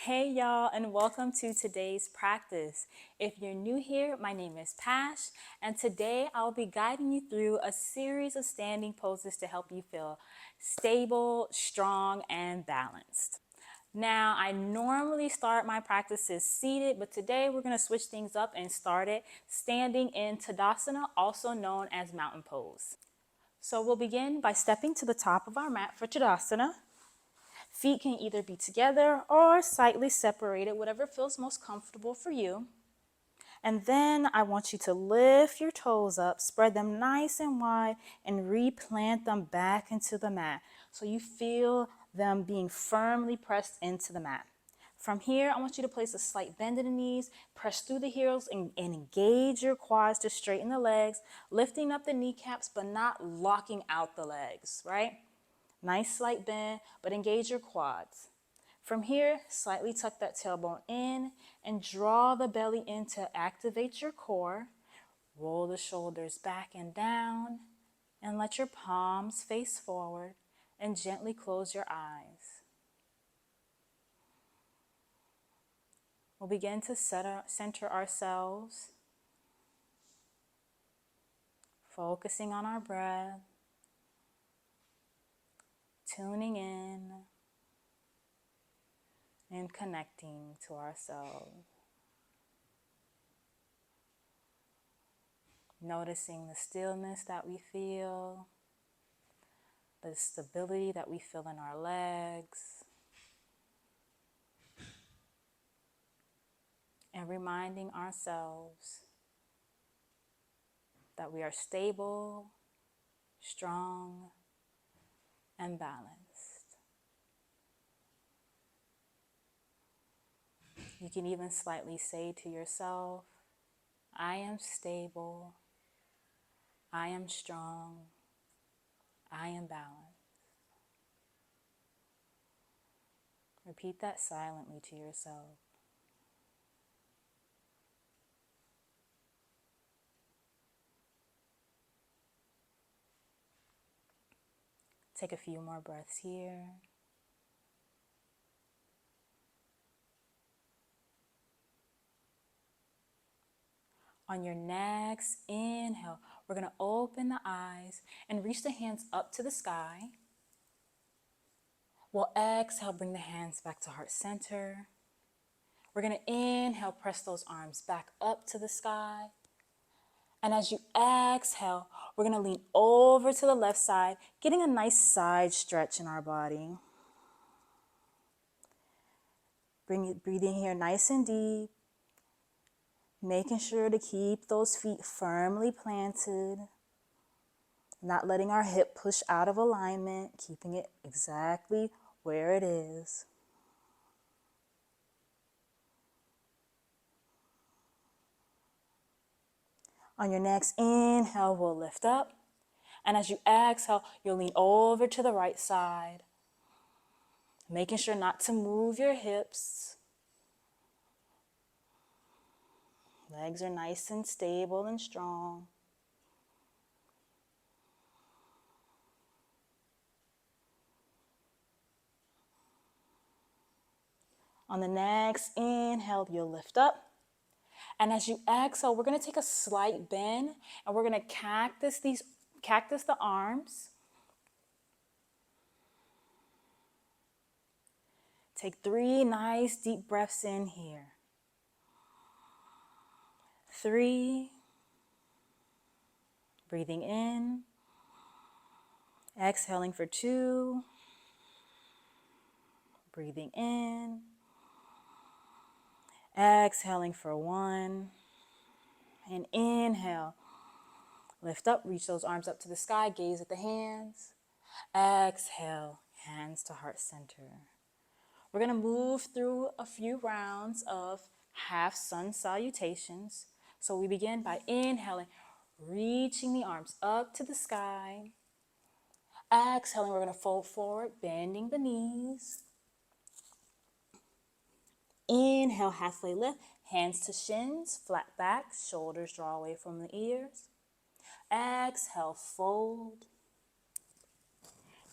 Hey y'all, and welcome to today's practice. If you're new here, my name is Pasch, and today I'll be guiding you through a series of standing poses to help you feel stable, strong, and balanced. Now, I normally start my practices seated, but today we're going to switch things up and start it standing in Tadasana, also known as mountain pose. So we'll begin by stepping to the top of our mat for Tadasana. Feet can either be together or slightly separated, whatever feels most comfortable for you. And then I want you to lift your toes up, spread them nice and wide, and replant them back into the mat. So you feel them being firmly pressed into the mat. From here, I want you to place a slight bend in the knees, press through the heels, and engage your quads to straighten the legs, lifting up the kneecaps, but not locking out the legs, right? Nice slight bend, but engage your quads. From here, slightly tuck that tailbone in and draw the belly in to activate your core. Roll the shoulders back and down and let your palms face forward and gently close your eyes. We'll begin to center ourselves, focusing on our breath, tuning in, and connecting to ourselves. Noticing the stillness that we feel, the stability that we feel in our legs, and reminding ourselves that we are stable, strong, and balanced. You can even slightly say to yourself, I am stable, I am strong, I am balanced. Repeat that silently to yourself. Take a few more breaths here. On your next inhale, we're going to open the eyes and reach the hands up to the sky. We'll exhale, bring the hands back to heart center. We're going to inhale, press those arms back up to the sky. And as you exhale, we're going to lean over to the left side, getting a nice side stretch in our body. Breathing here nice and deep. Making sure to keep those feet firmly planted. Not letting our hip push out of alignment, keeping it exactly where it is. On your next inhale, we'll lift up. And as you exhale, you'll lean over to the right side. Making sure not to move your hips. Legs are nice and stable and strong. On the next inhale, you'll lift up. And as you exhale, we're going to take a slight bend and we're going to cactus the arms. Take 3 nice deep breaths in here. 3. Breathing in. Exhaling for 2. Breathing in. Exhaling for 1. And inhale. Lift up, reach those arms up to the sky, gaze at the hands. Exhale, hands to heart center. We're going to move through a few rounds of half sun salutations. So we begin by inhaling, reaching the arms up to the sky. Exhaling, we're going to fold forward, bending the knees. Inhale, halfway lift, hands to shins, flat back, shoulders draw away from the ears. Exhale, fold.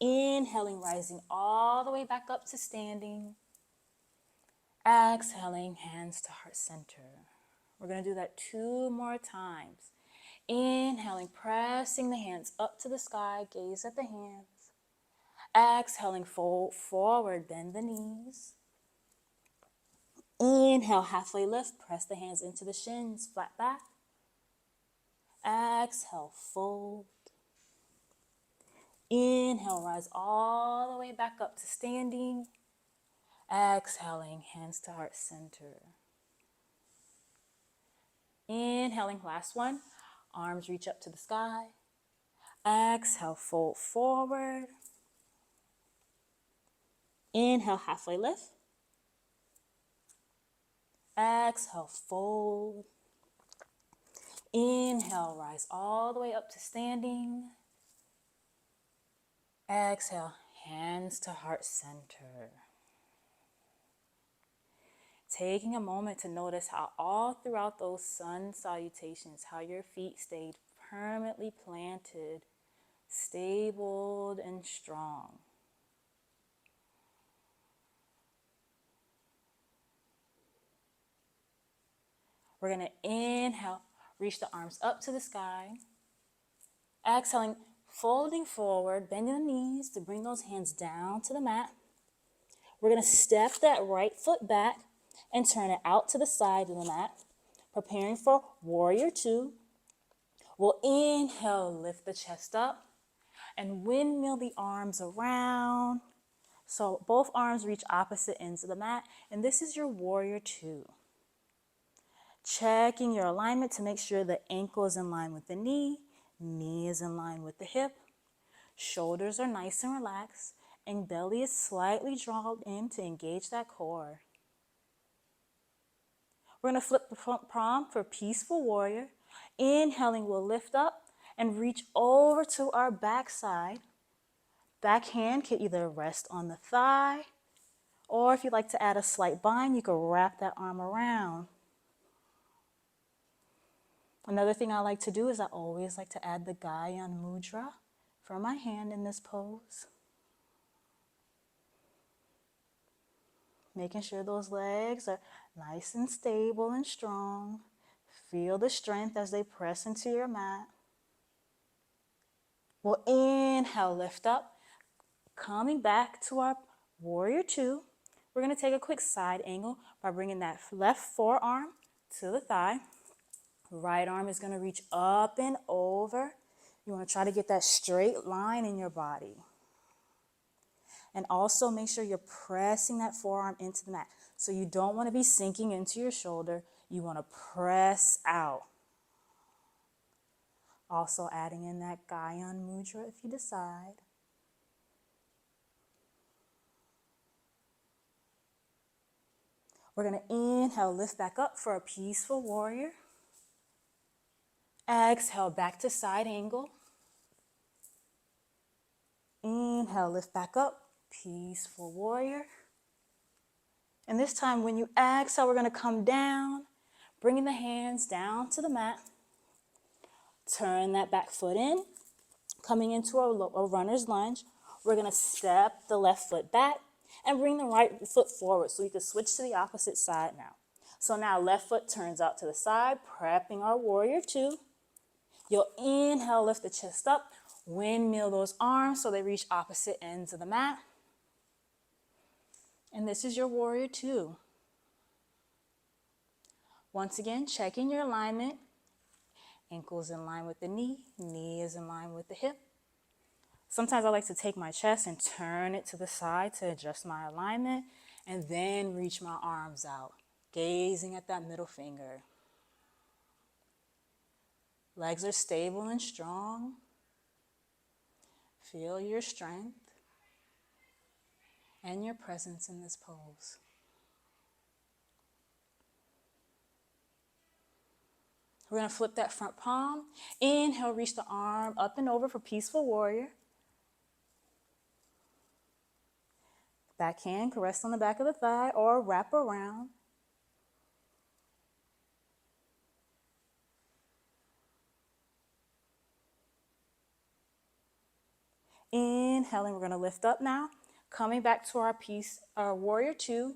Inhaling, rising all the way back up to standing. Exhaling, hands to heart center. We're going to do that 2 more times. Inhaling, pressing the hands up to the sky, gaze at the hands. Exhaling, fold forward, bend the knees. Inhale, halfway lift, press the hands into the shins, flat back. Exhale, fold. Inhale, rise all the way back up to standing. Exhaling, hands to heart center. Inhaling, last one. Arms reach up to the sky. Exhale, fold forward. Inhale, halfway lift. Exhale, fold. Inhale, rise all the way up to standing. Exhale, hands to heart center. Taking a moment to notice how all throughout those sun salutations, how your feet stayed permanently planted, stable and strong. We're going to inhale, reach the arms up to the sky. Exhaling, folding forward, bending the knees to bring those hands down to the mat. We're going to step that right foot back and turn it out to the side of the mat, preparing for warrior 2. We'll inhale, lift the chest up, and windmill the arms around. So both arms reach opposite ends of the mat, and this is your warrior 2. Checking your alignment to make sure the ankle is in line with the knee is in line with the hip, shoulders are nice and relaxed, and belly is slightly drawn in to engage that core. We're going to flip the front palm for peaceful warrior. Inhaling, we'll lift up and reach over to our back side. Back hand can either rest on the thigh, or if you'd like to add a slight bind, you can wrap that arm around. Another thing I like to do is I always like to add the Gyan Mudra for my hand in this pose. Making sure those legs are nice and stable and strong. Feel the strength as they press into your mat. We'll inhale, lift up. Coming back to our warrior 2. We're going to take a quick side angle by bringing that left forearm to the thigh. Right arm is going to reach up and over. You want to try to get that straight line in your body. And also make sure you're pressing that forearm into the mat. So you don't want to be sinking into your shoulder. You want to press out. Also adding in that Gyan Mudra if you decide. We're going to inhale, lift back up for a peaceful warrior. Exhale, back to side angle. Inhale, lift back up, peaceful warrior. And this time when you exhale, we're going to come down, bringing the hands down to the mat. Turn that back foot in, coming into a runner's lunge. We're going to step the left foot back and bring the right foot forward so we can switch to the opposite side now. So now left foot turns out to the side, prepping our warrior 2. You'll inhale, lift the chest up, windmill those arms so they reach opposite ends of the mat. And this is your warrior 2. Once again, checking your alignment. Ankles in line with the knee is in line with the hip. Sometimes I like to take my chest and turn it to the side to adjust my alignment and then reach my arms out, gazing at that middle finger. Legs are stable and strong. Feel your strength and your presence in this pose. We're going to flip that front palm. Inhale, reach the arm up and over for peaceful warrior. Back hand can rest on the back of the thigh or wrap around. Inhaling, we're going to lift up now. Coming back to our warrior 2.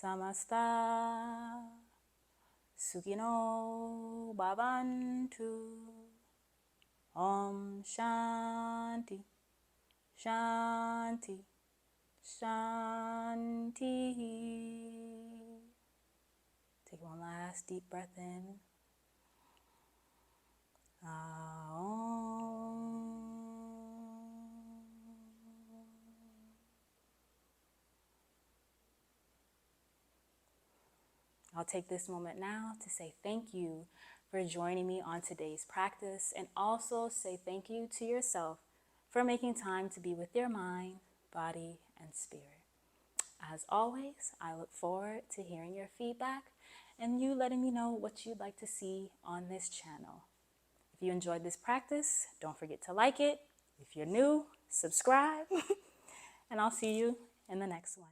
samasta sukino bhavantu. Om Shanti, Shanti, Shanti. Take one last deep breath in. I'll take this moment now to say thank you for joining me on today's practice, and also say thank you to yourself for making time to be with your mind, body, and spirit. As always, I look forward to hearing your feedback and you letting me know what you'd like to see on this channel. If you enjoyed this practice, don't forget to like it. If you're new, subscribe, and I'll see you in the next one.